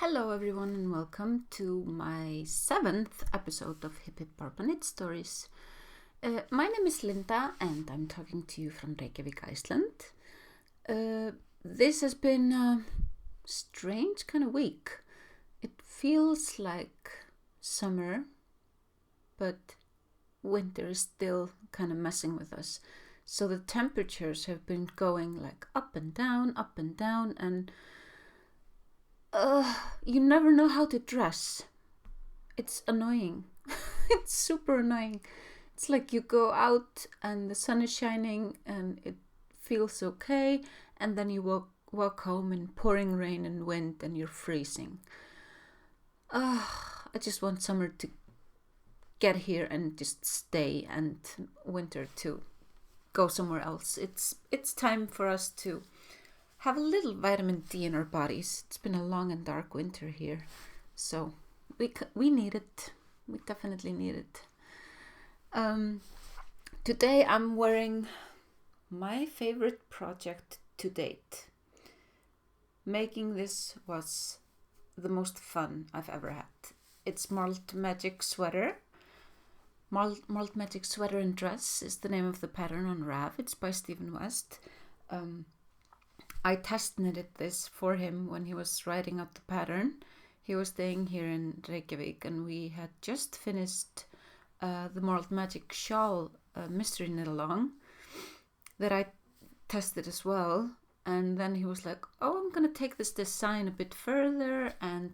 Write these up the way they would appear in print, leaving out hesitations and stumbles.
Hello everyone and welcome to my 7th episode of HipHipBarbaknitStories. My name is Linda and I'm talking to you from Reykjavík, Iceland. This has been a strange kind of week. It feels like summer, but winter is still kind of messing with us. So the temperatures have been going like up and down, and you never know how to dress. It's annoying. It's super annoying. It's like you go out and the sun is shining and it feels okay, and then you walk home in pouring rain and wind and you're freezing. I just want summer to get here and just stay, and winter to go somewhere else. It's time for us to have a little vitamin D in our bodies. It's been a long and dark winter here, so we need it. We definitely need it. Today I'm wearing my favorite project to date. Making this was the most fun I've ever had. It's Malt Magic Sweater. Malt Magic Sweater and Dress is the name of the pattern on Rav. It's by Stephen West. I test knitted this for him when he was writing out the pattern. He was staying here in Reykjavík and we had just finished the Malt Magic Shawl mystery knit along that I tested as well. And then he was like, oh, I'm going to take this design a bit further and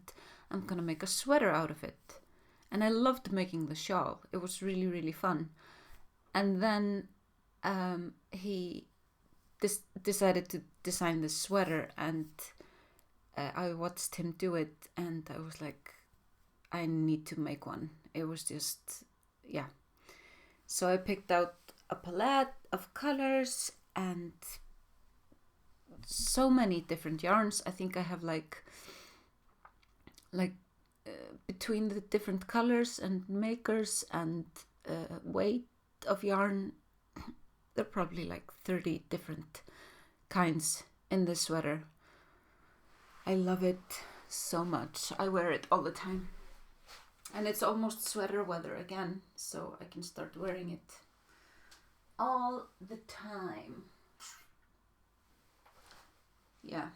I'm going to make a sweater out of it. And I loved making the shawl. It was really, really fun. And then he decided to design the sweater, and I watched him do it and I was like, I need to make one. It was just, yeah. So I picked out a palette of colors and so many different yarns. I think I have like between the different colors and makers and weight of yarn, there are probably like 30 different kinds in this sweater. I love it so much. I wear it all the time. And it's almost sweater weather again, so I can start wearing it all the time. Yeah.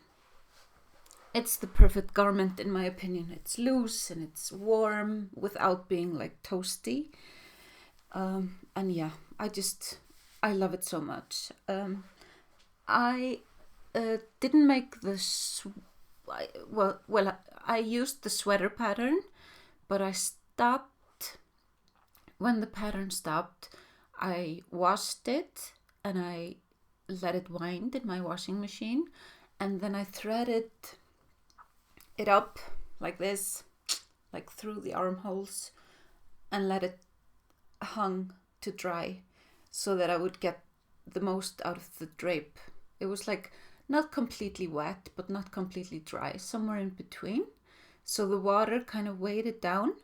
It's the perfect garment in my opinion. It's loose and it's warm without being like toasty. And yeah, I love it so much. I didn't make this. I used the sweater pattern, but I stopped when the pattern stopped. I washed it and I let it wind in my washing machine, and then I threaded it up like this, like through the armholes, and let it hang to dry, so that I would get the most out of the drape. It was like not completely wet, but not completely dry, somewhere in between. So the water kind of weighed it down.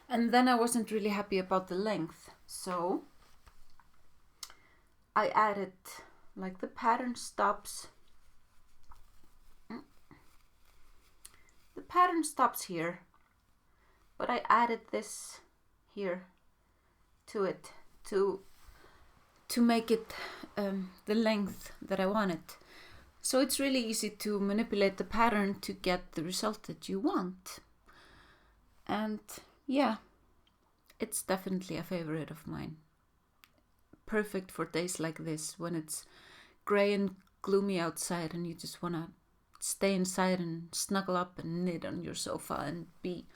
And then I wasn't really happy about the length. So I added, like, the pattern stops. The pattern stops here, but I added this here to it to make it the length that I wanted. So it's really easy to manipulate the pattern to get the result that you want. And yeah, it's definitely a favorite of mine. Perfect for days like this when it's gray and gloomy outside and you just want to stay inside and snuggle up and knit on your sofa and be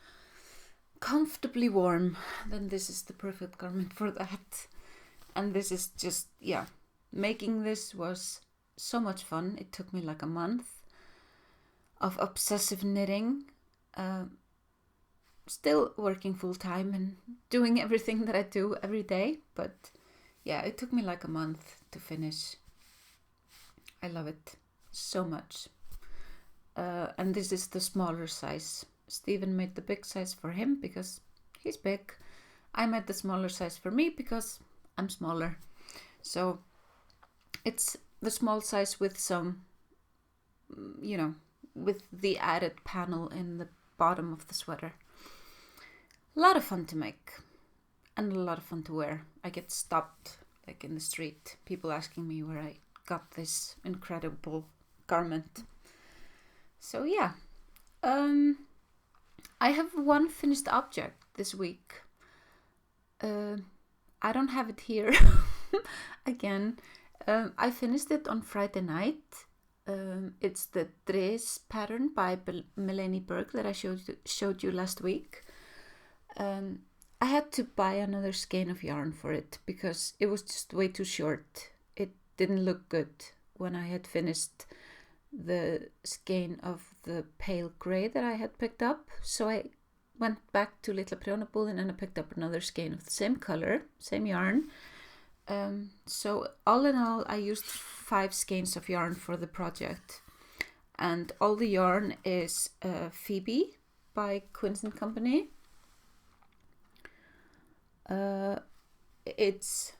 comfortably warm. Then this is the perfect garment for that. And this is just, yeah, making this was so much fun. It took me like a month of obsessive knitting, still working full time and doing everything that I do every day. But yeah, it took me like a month to finish. I love it so much. And this is the smaller size. Stephen made the big size for him because he's big. I made the smaller size for me because I'm smaller. So it's the small size with some, with the added panel in the bottom of the sweater. A lot of fun to make and a lot of fun to wear. I get stopped like in the street, people asking me where I got this incredible garment. So yeah, I have one finished object this week. I don't have it here again. I finished it on Friday night. It's the dress pattern by Melanie Berg that I showed you last week. I had to buy another skein of yarn for it because it was just way too short. It didn't look good when I had finished the skein of the pale grey that I had picked up. So I went back to Litla Prjónabúðin and I picked up another skein of the same color, same yarn. So all in all, I used 5 skeins of yarn for the project. And all the yarn is Phoebe by Quince & Company. It's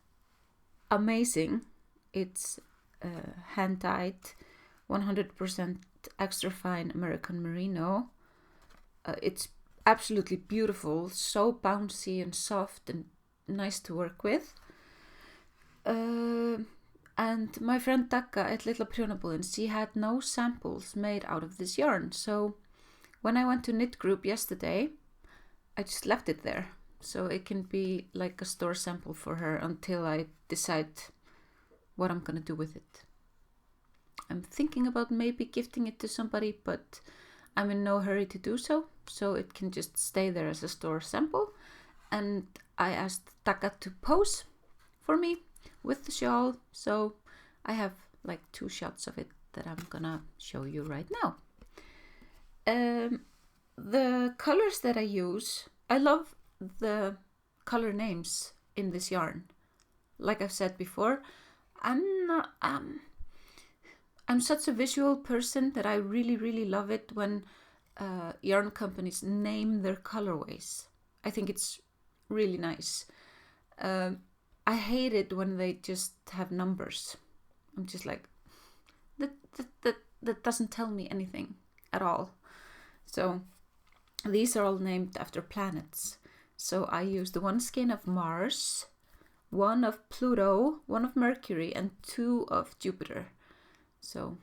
amazing. It's hand-dyed, 100% extra fine American merino. It's absolutely beautiful, so bouncy and soft and nice to work with. And my friend Dagga at Litla Prjónabúðin, she had no samples made out of this yarn. So when I went to Knit Group yesterday, I just left it there. So it can be like a store sample for her until I decide what I'm gonna do with it. I'm thinking about maybe gifting it to somebody, but I'm in no hurry to do so. So it can just stay there as a store sample. And I asked Dagga to pose for me with the shawl. So I have like 2 shots of it that I'm gonna show you right now. The colors that I use, I love the color names in this yarn. Like I've said before, I'm such a visual person that I really love it when yarn companies name their colorways. I think it's really nice. I hate it when they just have numbers. I'm just like, that doesn't tell me anything at all. So these are all named after planets. So I used 1 skein of Mars, 1 of Pluto, 1 of Mercury, and 2 of Jupiter. So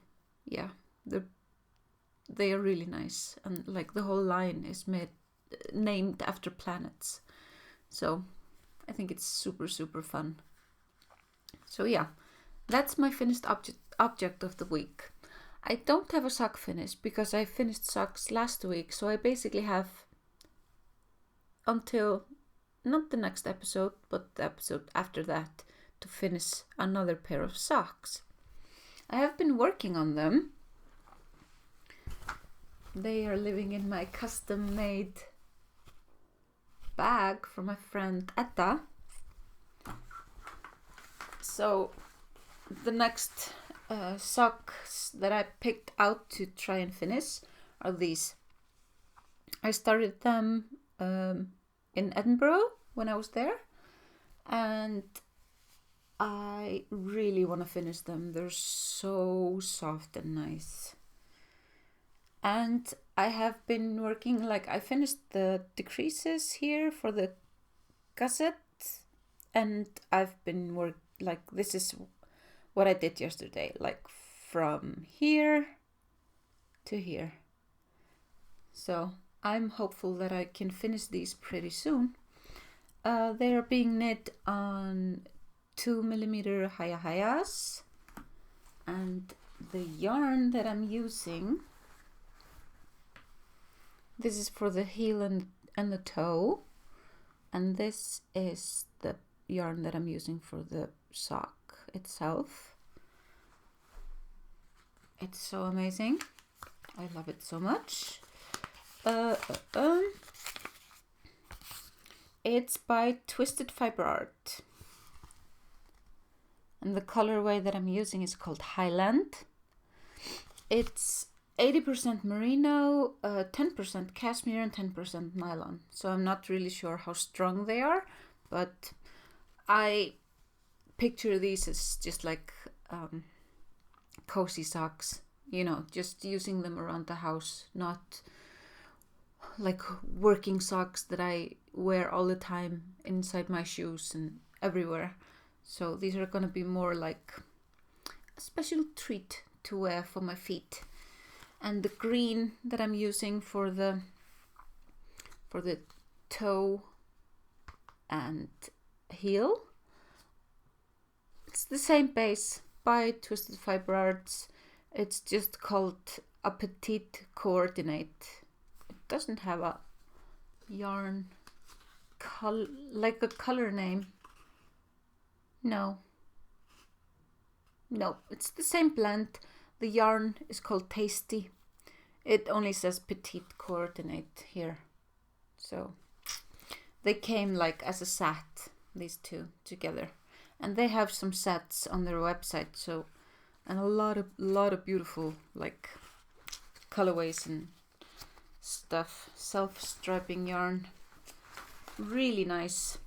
yeah, they are really nice, and like the whole line is named after planets. So I think it's super fun. So yeah, that's my finished object of the week. I don't have a sock finish because I finished socks last week, so I basically have until not the next episode, but the episode after that to finish another pair of socks. I have been working on them. They are living in my custom-made bag from my friend Etta. So the next socks that I picked out to try and finish are these. I started them in Edinburgh when I was there, and I really want to finish them. They're so soft and nice. And I have been working, like I finished the decreases here for the gusset, and I've been this is what I did yesterday, like from here to here. So I'm hopeful that I can finish these pretty soon. They are being knit on 2mm hayas, and the yarn that I'm using, this is for the heel and the toe, and this is the yarn that I'm using for the sock itself. It's so amazing. I love it so much. It's by Twisted Fiber Art, and the colorway that I'm using is called Highland. It's 80% merino, 10% cashmere, and 10% nylon. So I'm not really sure how strong they are, but I picture these as just like cozy socks, you know, just using them around the house, not like working socks that I wear all the time inside my shoes and everywhere. So these are gonna be more like a special treat to wear for my feet. And the green that I'm using for the toe and heel, it's the same base by Twisted Fiber Arts. It's just called a Petite Coordinate. It doesn't have a yarn like a color name. No, it's the same blend. The yarn is called Tasty. It only says Petite Coordinate here. So they came like as a set, these two together. And they have some sets on their website, so, and a lot of beautiful like colorways and stuff. Self-striping yarn, really nice.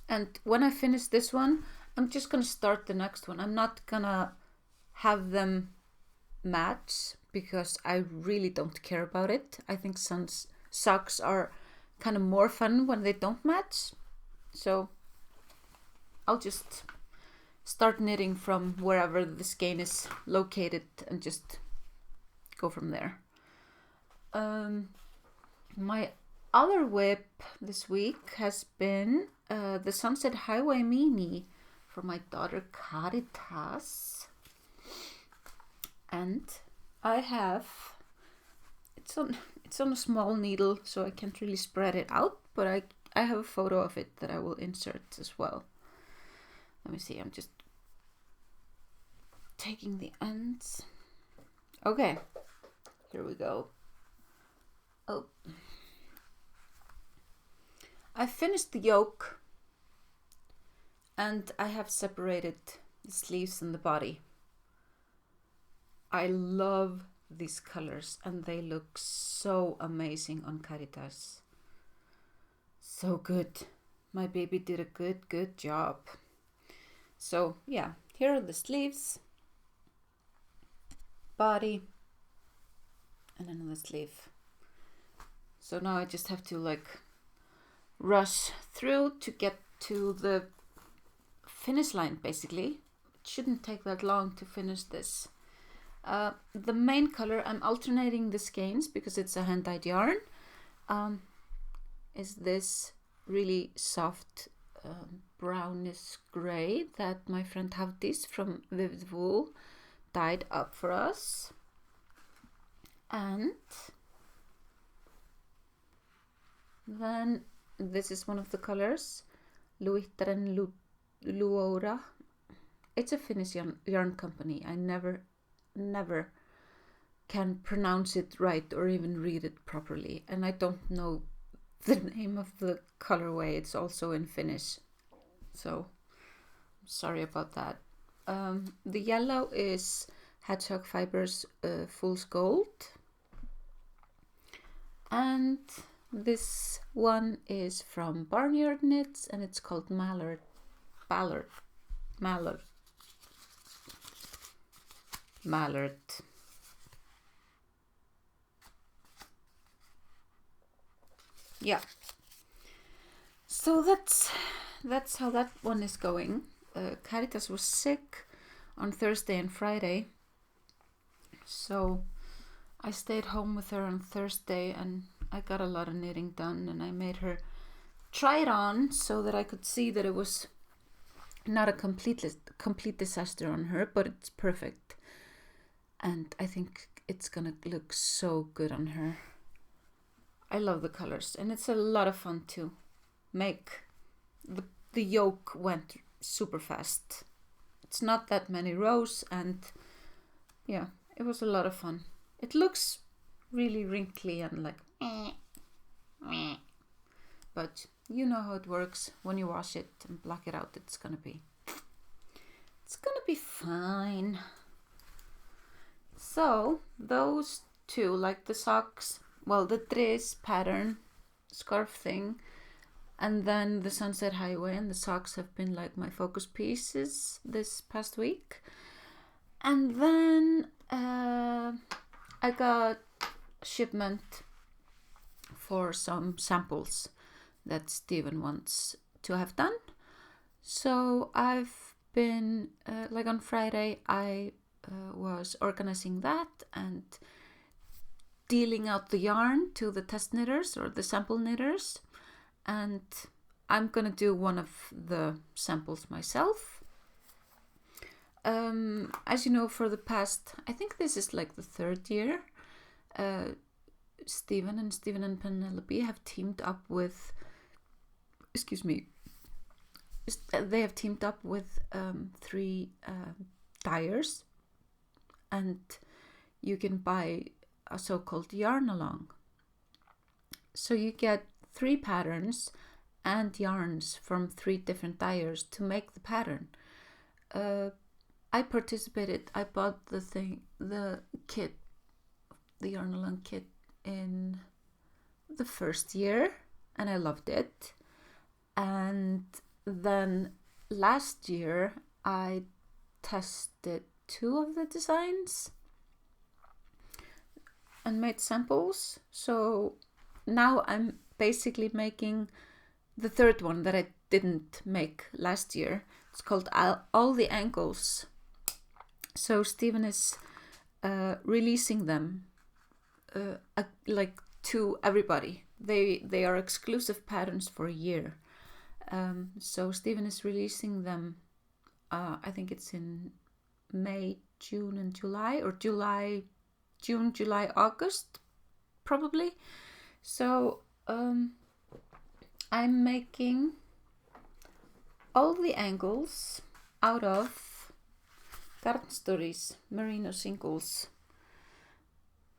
And when I finish this one, I'm just gonna start the next one. I'm not gonna have them match because I really don't care about it. I think some socks are kind of more fun when they don't match. So I'll just start knitting from wherever the skein is located and just go from there. My other whip this week has been the Sunset Highway Mini for my daughter Caritas. And I have, it's on a small needle, so I can't really spread it out, but I have a photo of it that I will insert as well. Let me see, I'm just taking the ends. Okay, here we go. Oh, I finished the yoke and I have separated the sleeves and the body. I love these colors and they look so amazing on Caritas. So good. My baby did a good job. So yeah, here are the sleeves, body, and another sleeve. So now I just have to like rush through to get to the finish line basically. It shouldn't take that long to finish this. The main color, I'm alternating the skeins because it's a hand-dyed yarn, is this really soft brownish gray that my friend Havdis from Vivid Wool dyed up for us. And then this is one of the colors, Luitaren Luora. It's a Finnish yarn company. I never can pronounce it right or even read it properly, and I don't know the name of the colorway. It's also in Finnish, so sorry about that. The yellow is Hedgehog Fibres Fool's Gold, and this one is from Barnyarnd Knits and it's called Mallard. Yeah, so that's how that one is going. Caritas was sick on Thursday and Friday, so I stayed home with her on Thursday and I got a lot of knitting done, and I made her try it on so that I could see that it was not a complete disaster on her, but it's perfect. And I think it's gonna look so good on her. I love the colors and it's a lot of fun to make. The yoke went super fast. It's not that many rows and yeah, it was a lot of fun. It looks really wrinkly and like but you know how it works. When you wash it and black it out, it's gonna be fine. So those two, like the socks, well, the dress pattern scarf thing, and then the Sunset Highway and the socks have been like my focus pieces this past week. And then I got shipment for some samples that Stephen wants to have done. So I've been, like on Friday, I was organizing that and dealing out the yarn to the test knitters or the sample knitters. And I'm gonna do one of the samples myself. As you know, for the past, I think this is like the third year, Stephen and Penelope have teamed up with, they have teamed up with 3 dyers, and you can buy a so-called yarn along. So you get 3 patterns and yarns from 3 different dyers to make the pattern. I participated. I bought the kit, the yarn along kit in the first year, and I loved it. And then last year I tested 2 of the designs and made samples. So now I'm basically making the 3rd one that I didn't make last year. It's called All the Angles. So Stephen is releasing them like to everybody. They are exclusive patterns for a year. So Stephen is releasing them, I think it's in May, June and July, or June, July, August, probably. So I'm making all the angles out of Barnyarnd merino singles.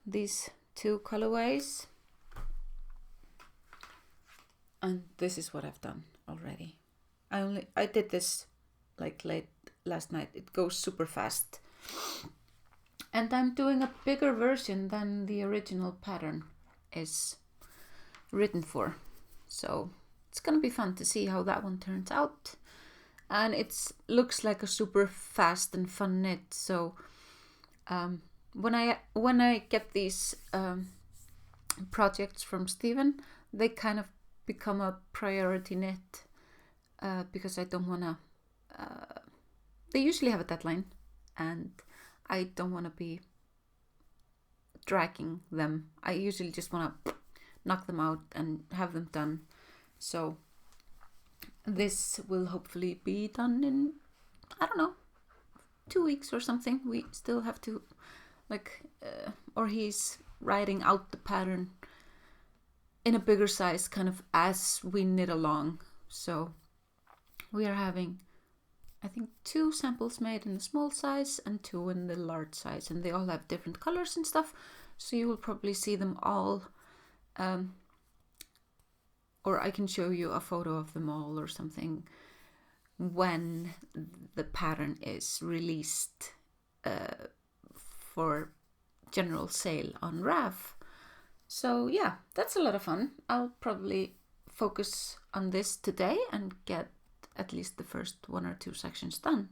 These 2 colorways. And this is what I've done already. I did this like late last night. It goes super fast. And I'm doing a bigger version than the original pattern is written for. So it's gonna be fun to see how that one turns out. And it looks like a super fast and fun knit. So when I get these projects from Stephen, they kind of become a priority knit because I don't wanna. They usually have a deadline, and I don't want to be dragging them. I usually just want to knock them out and have them done. So this will hopefully be done in, I don't know, 2 weeks or something. We still have to or he's writing out the pattern in a bigger size kind of as we knit along. So we are having, I think, 2 samples made in the small size and 2 in the large size, and they all have different colors and stuff, so you will probably see them all, or I can show you a photo of them all or something when the pattern is released for general sale on RAV. So yeah, that's a lot of fun. I'll probably focus on this today and get at least the first 1 or 2 sections done.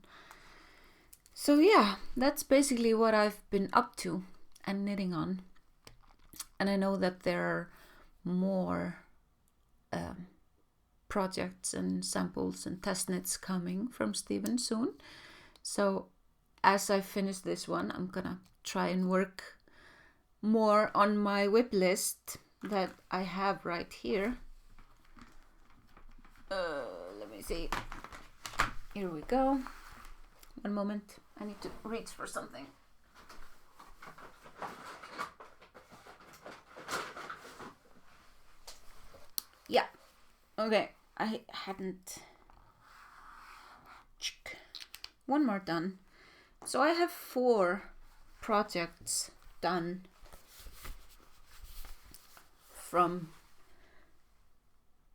So yeah, that's basically what I've been up to and knitting on. And I know that there are more projects and samples and test knits coming from Stephen soon. So as I finish this one, I'm gonna try and work more on my whip list that I have right here. Let me see. Here we go. One moment. I need to reach for something. Yeah. Okay. I hadn't. One more done. So I have 4 projects done from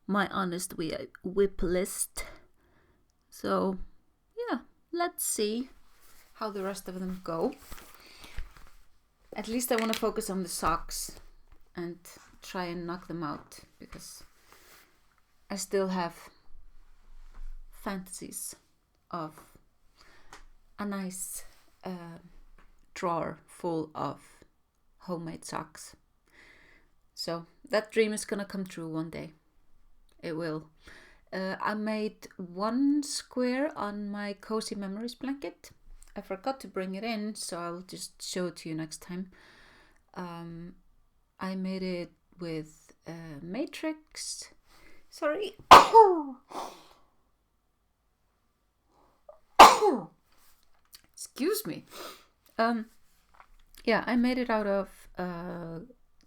my honest whip list. So yeah, let's see how the rest of them go. At least I want to focus on the socks and try and knock them out, because I still have fantasies of a nice drawer full of homemade socks. So that dream is gonna come true one day. It will. I made one square on my Cozy Memories blanket. I forgot to bring it in, so I'll just show it to you next time. I made it with matrix. Sorry. Excuse me. Yeah, I made it out of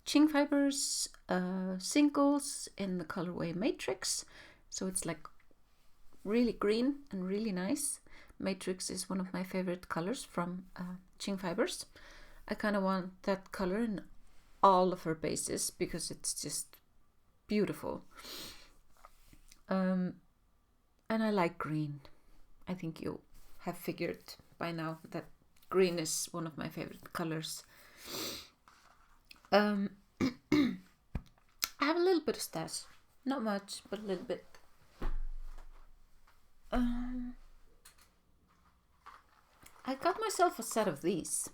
Ching Fibres singles in the colorway matrix. So it's like really green and really nice. Matrix is one of my favorite colors from Ching Fibres. I kind of want that color in all of her bases because it's just beautiful. And I like green. I think you have figured by now that green is one of my favorite colors. I have a little bit of stash. Not much, but a little bit. I got myself a set of these.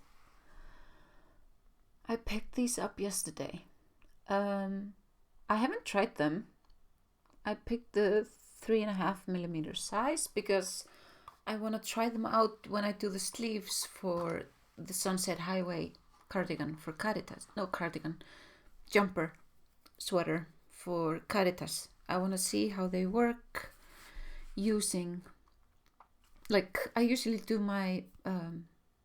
I picked these up yesterday. I haven't tried them. I picked the 3.5mm size because I want to try them out when I do the sleeves for the Sunset Highway cardigan for Caritas. No, cardigan. Jumper sweater for Caritas. I want to see how they work using... Like, I usually do my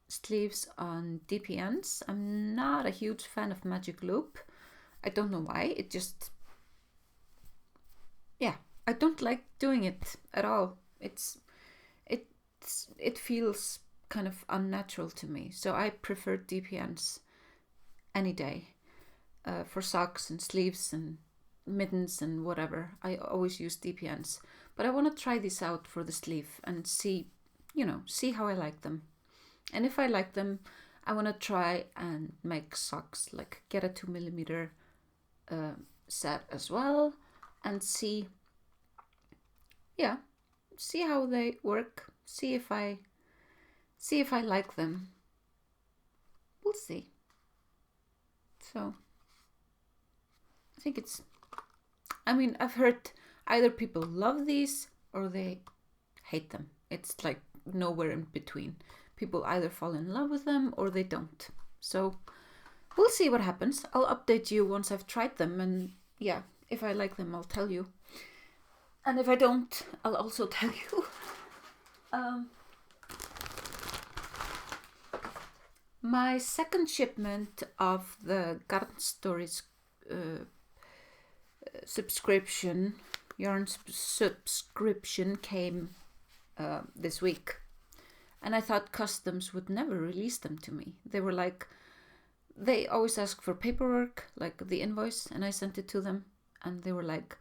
sleeves on DPNs. I'm not a huge fan of Magic Loop. I don't know why. It just... Yeah, I don't like doing it at all. It feels kind of unnatural to me. So I prefer DPNs any day. For socks and sleeves and mittens and whatever. I always use DPNs. But I want to try these out for the sleeve and see how I like them. And if I like them, I want to try and make socks, like get a 2mm set as well and see how they work, see if I like them. We'll see. So I think I've heard either people love these or they hate them. It's like nowhere in between. People either fall in love with them or they don't. So we'll see what happens. I'll update you once I've tried them, and yeah, if I like them, I'll tell you. And if I don't, I'll also tell you. My second shipment of the Garden Stories yarn subscription came this week, and I thought customs would never release them to me. They were like, they always ask for paperwork, like the invoice, and I sent it to them, and they were like,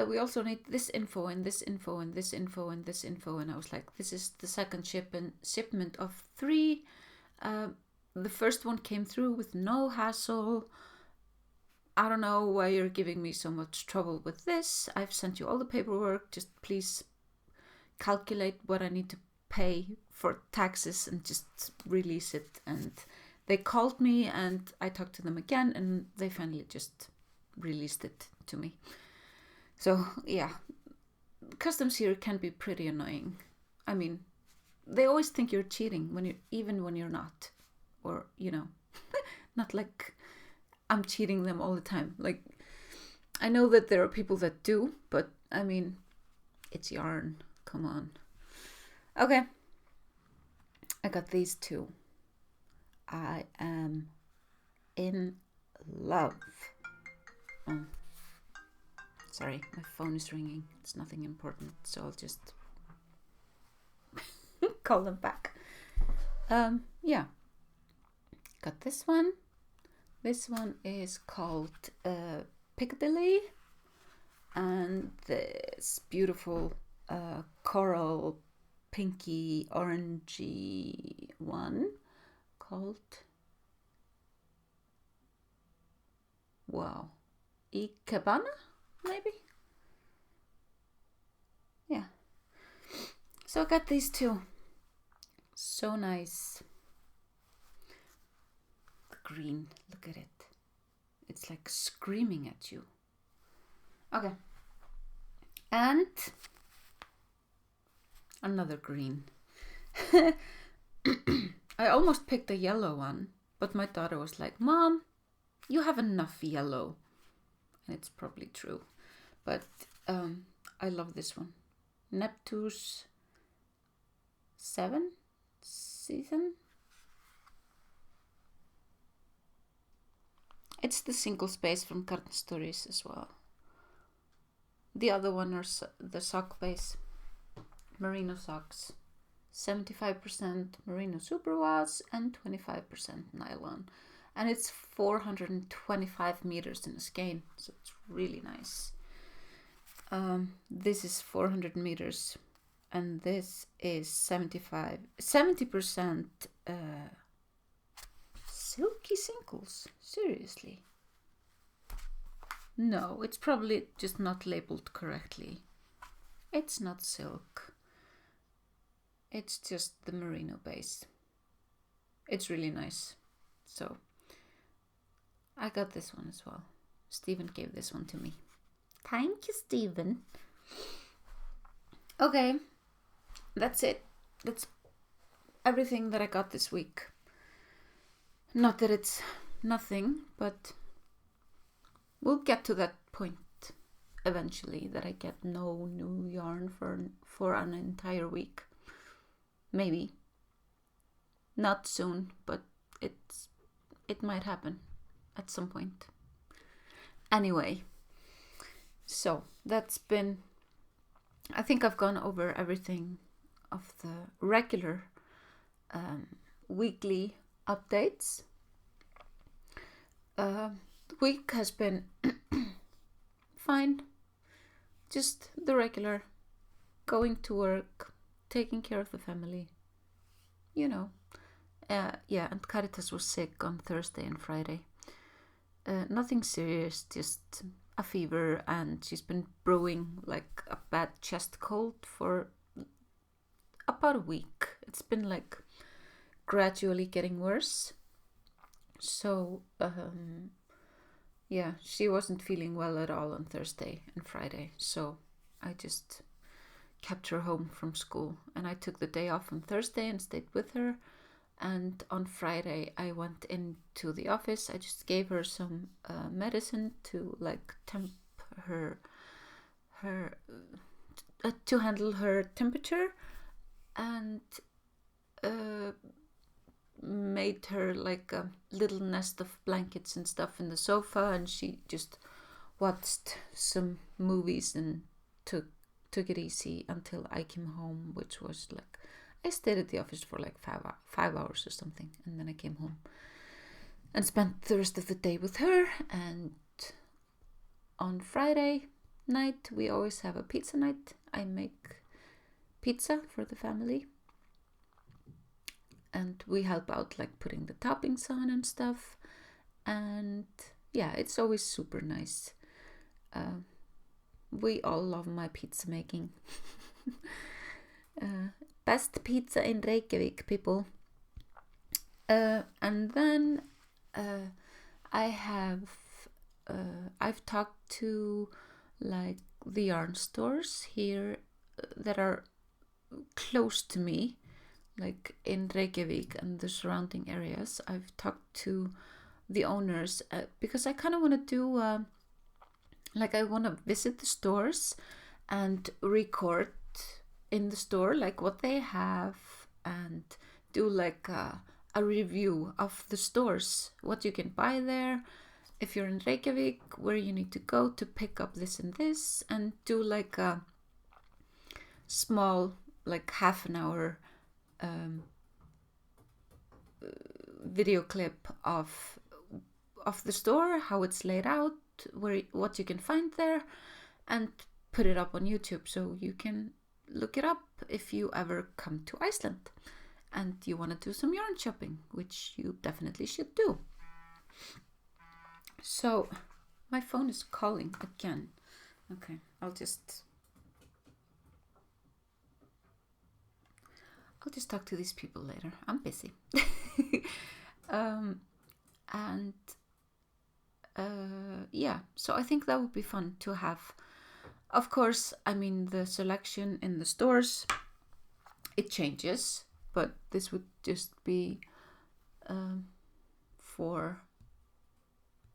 we also need this info and this info and this info and this info, and I was like, this is the second shipment of 3. The first one came through with no hassle. I don't know why you're giving me so much trouble with this. I've sent you all the paperwork. Just please calculate what I need to pay for taxes and just release it. And they called me and I talked to them again and they finally just released it to me. So yeah, customs here can be pretty annoying. I mean, they always think you're cheating even when you're not, or not like I'm cheating them all the time. Like, I know that there are people that do, but I mean, it's yarn. Come on. Okay. I got these 2. I am in love. Oh, sorry, my phone is ringing. It's nothing important, so I'll just call them back. Yeah. Got this one. This one is called Piccadilly, and this beautiful coral pinky orangey one called Ikebana, maybe? Yeah. So I got these 2. So nice. green. Look at it. It's like screaming at you. Okay. And another green. I almost picked a yellow one, but my daughter was like, Mom, you have enough yellow. And it's probably true. But I love this one. Neptune's 7th season. It's the single space from Barnyarnd as well. The other one are the sock base. Merino socks. 75% merino superwash and 25% nylon. And it's 425 meters in a skein, so it's really nice. This is 400 meters, and this is 70% silky singles. Seriously. No, it's probably just not labeled correctly. It's not silk. It's just the merino base. It's really nice. So I got this one as well. Stephen gave this one to me. Thank you, Stephen. Okay, that's it. That's everything that I got this week. Not that it's nothing, but we'll get to that point eventually, that I get no new yarn for an entire week. Maybe. Not soon, but it might happen at some point. Anyway, so that's been, I think I've gone over everything of the regular weekly updates. The week has been fine. Just the regular, going to work, taking care of the family, you know. Yeah, and Caritas was sick on Thursday and Friday. Nothing serious, just a fever, and she's been brewing like a bad chest cold for about a week. It's been like gradually getting worse. So, yeah, she wasn't feeling well at all on Thursday and Friday. So I just kept her home from school, and I took the day off on Thursday and stayed with her. And on Friday I went into the office. I just gave her some medicine to like temp her to handle her temperature, and made her like a little nest of blankets and stuff in the sofa, and she just watched some movies and took it easy until I came home, which was like, I stayed at the office for like 5 hours or something, and then I came home and spent the rest of the day with her. And on Friday night we always have a pizza night. I make pizza for the family, and we help out like putting the toppings on and stuff. And yeah, it's always super nice. We all love my pizza making. Best pizza in Reykjavík, people. And then I've talked to like the yarn stores here that are close to me, like in Reykjavík and the surrounding areas. I've talked to the owners because I kind of want to do like, I want to visit the stores and record in the store like what they have, and do like a review of the stores, what you can buy there if you're in Reykjavík, where you need to go to pick up this and this, and do like a small like half an hour video clip of the store, how it's laid out, what you can find there, and put it up on YouTube so you can look it up if you ever come to Iceland and you want to do some yarn shopping, which you definitely should do. So my phone is calling again. Okay, I'll just talk to these people later. I'm busy. And so I think that would be fun to have. Of course, I mean, the selection in the stores, it changes, but this would just be for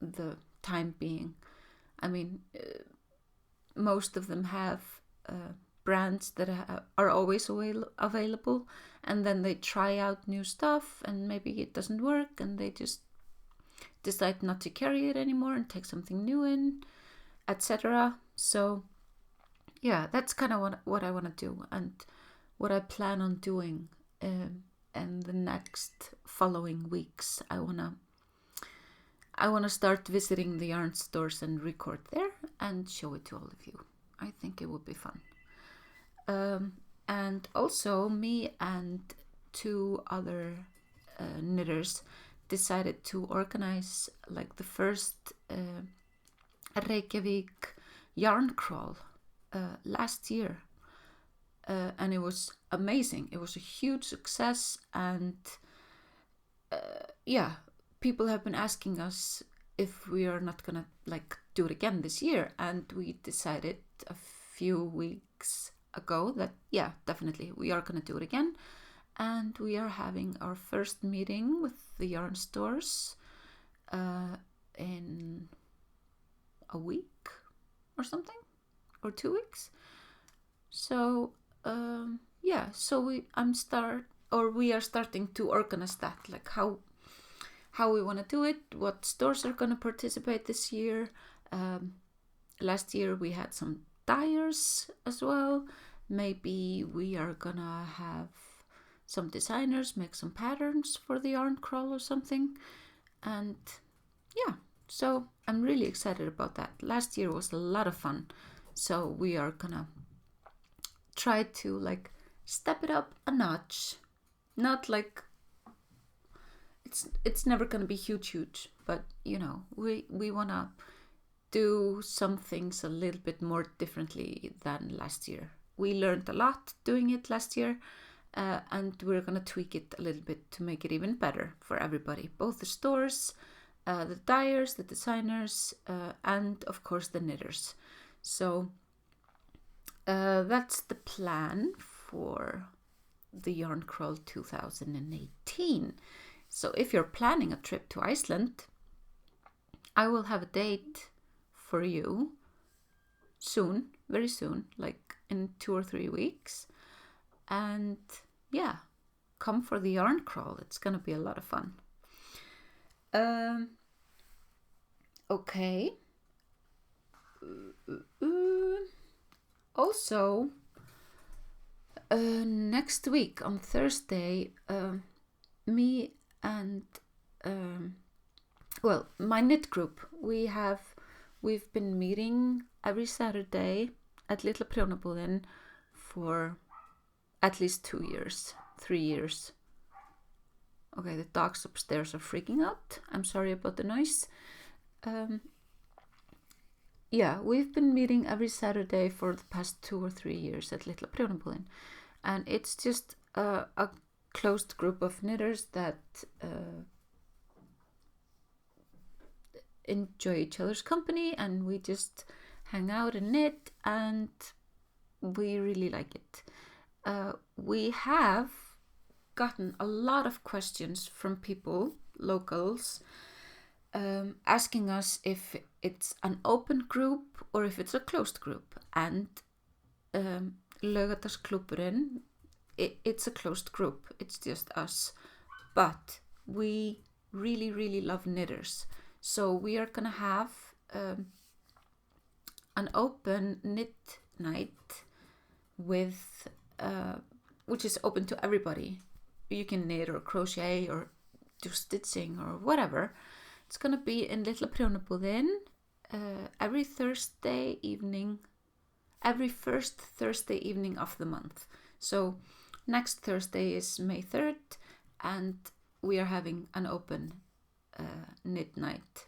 the time being. I mean, most of them have brands that are always available, and then they try out new stuff, and maybe it doesn't work, and they just decide not to carry it anymore and take something new in, etc. So yeah, that's kind of what I want to do, and what I plan on doing in the next following weeks. I wanna start visiting the yarn stores and record there and show it to all of you. I think it would be fun. And also, me and 2 other knitters decided to organize like the first Reykjavík yarn crawl last year. And it was amazing. It was a huge success, and people have been asking us if we are not gonna like do it again this year, and we decided a few weeks ago that definitely we are gonna do it again, and we are having our first meeting with the yarn stores in a week or something, or 2 weeks. So we are starting to organize that, like how we want to do it, what stores are going to participate this year. Last year we had some dyers as well. Maybe we are going to have some designers make some patterns for the yarn crawl or something. And so I'm really excited about that. Last year was a lot of fun. So we are going to try to like step it up a notch. Not like it's never gonna be huge, but we wanna do some things a little bit more differently than last year. We learned a lot doing it last year, and we're gonna tweak it a little bit to make it even better for everybody, both the stores, the dyers, the designers, and of course the knitters. So that's the plan for the Yarn Crawl 2018. So if you're planning a trip to Iceland, I will have a date for you soon, very soon, like in 2 or 3 weeks. And come for the Yarn Crawl. It's gonna be a lot of fun. Okay. Also, next week on Thursday, me and my knit group, we've been meeting every Saturday at Litla Prjónabúðin for at least 2 years, 3 years. Okay, the dogs upstairs are freaking out. I'm sorry about the noise. We've been meeting every Saturday for the past 2 or 3 years at Litla Prjónabúðin, and it's just a closed group of knitters that enjoy each other's company, and we just hang out and knit, and we really like it. We have gotten a lot of questions from people, locals, asking us if it's an open group or if it's a closed group. And Laugardagsklúbburinn, it's a closed group. It's just us. But we really, really love knitters. So we are gonna have an open knit night with which is open to everybody. You can knit or crochet or do stitching or whatever. It's gonna be in Litla Prjónabúðin every Thursday evening, every first Thursday evening of the month. So next Thursday is May 3rd, and we are having an open knit night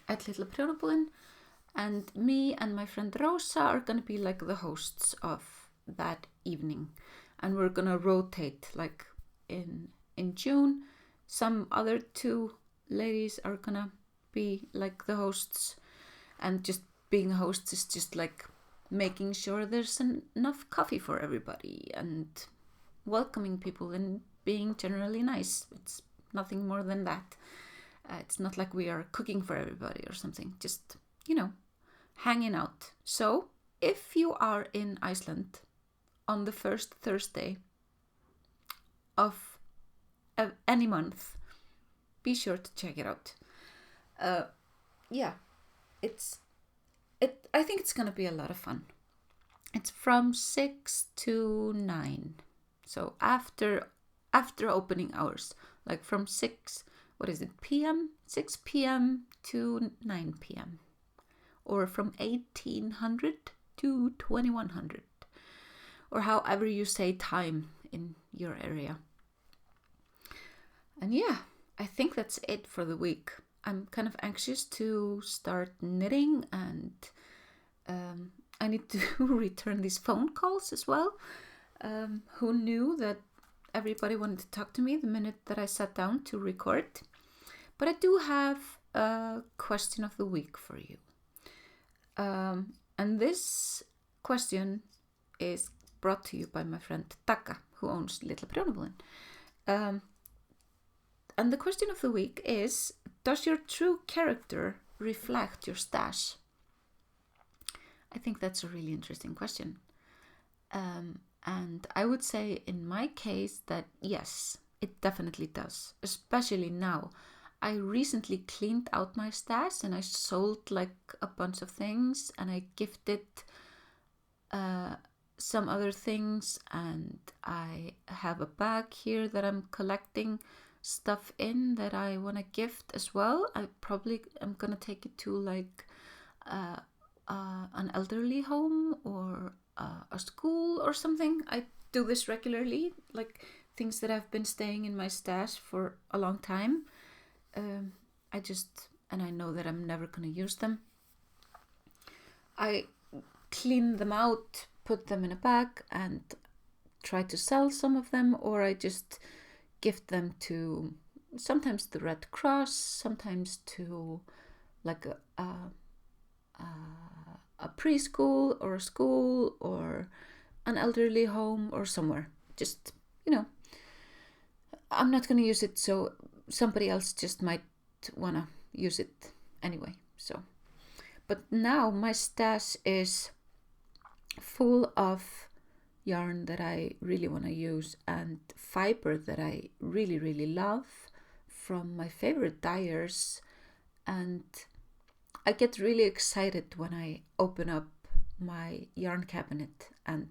at Litla Prjónabúðin, and me and my friend Rosa are gonna be like the hosts of that evening, and we're gonna rotate like in June. Some other 2 ladies are gonna be like the hosts, and just being a host is just like making sure there's enough coffee for everybody and welcoming people and being generally nice. It's nothing more than that. It's not like we are cooking for everybody or something, just, hanging out. So if you are in Iceland on the first Thursday of any month, be sure to check it out. I think it's gonna be a lot of fun. It's from 6 to 9, so after opening hours, like from 6 p.m. 6 p.m. to 9 p.m. or from 1800 to 2100, or however you say time in your area. And yeah, I think that's it for the week. I'm kind of anxious to start knitting, and I need to return these phone calls as well. Who knew that everybody wanted to talk to me the minute that I sat down to record? But I do have a question of the week for you. And this question is brought to you by my friend Taka, who owns Litla Prjónabúðin. And the question of the week is, does your true character reflect your stash? I think that's a really interesting question. And I would say in my case that yes, it definitely does, especially now. I recently cleaned out my stash and I sold like a bunch of things, and I gifted some other things, and I have a bag here that I'm collecting stuff in that I want to gift as well. I probably am gonna take it to like an elderly home or a school or something. I do this regularly, like things that have been staying in my stash for a long time. I know that I'm never gonna use them. I clean them out, put them in a bag, and try to sell some of them, or I just gift them to sometimes the Red Cross, sometimes to like a preschool or a school or an elderly home or somewhere. Just, I'm not going to use it, so somebody else just might want to use it anyway. So, but now my stash is full of yarn that I really want to use and fiber that I really, really love from my favorite dyers. And I get really excited when I open up my yarn cabinet and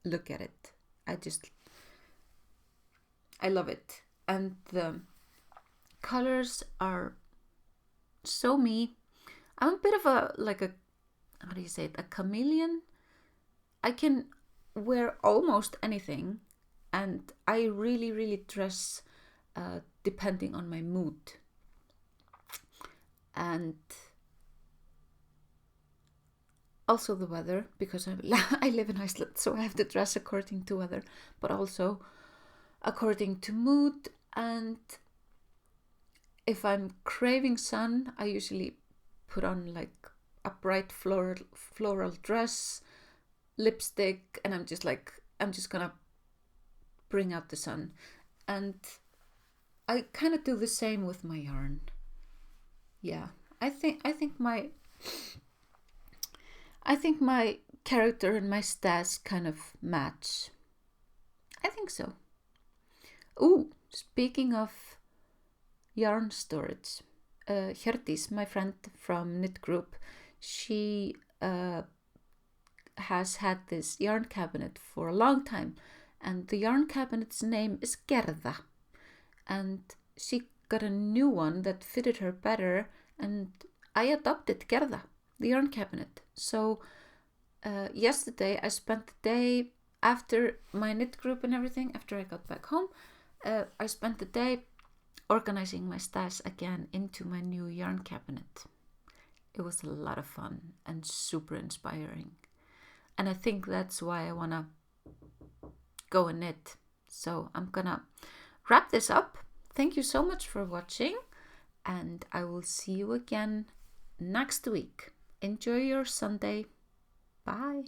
look at it. I love it. And the colors are so me. I'm a bit of a chameleon. I can wear almost anything, and I really, really dress depending on my mood. And also the weather, because I live in Iceland, so I have to dress according to weather, but also according to mood. And if I'm craving sun, I usually put on like a bright floral dress, lipstick, and I'm just gonna bring out the sun. And I kind of do the same with my yarn. Yeah, I think my character and my stash kind of match. I think so. Ooh, speaking of yarn storage, Hjördís, my friend from Knit Group, she has had this yarn cabinet for a long time, and the yarn cabinet's name is Gerða, and she got a new one that fitted her better, and I adopted Gerða, the yarn cabinet. So yesterday I spent the day after my knit group and everything, after I got back home, I spent the day organizing my stash again into my new yarn cabinet. It was a lot of fun and super inspiring. And I think that's why I want to go and knit. So I'm going to wrap this up. Thank you so much for watching. and I will see you again next week. Enjoy your Sunday. Bye.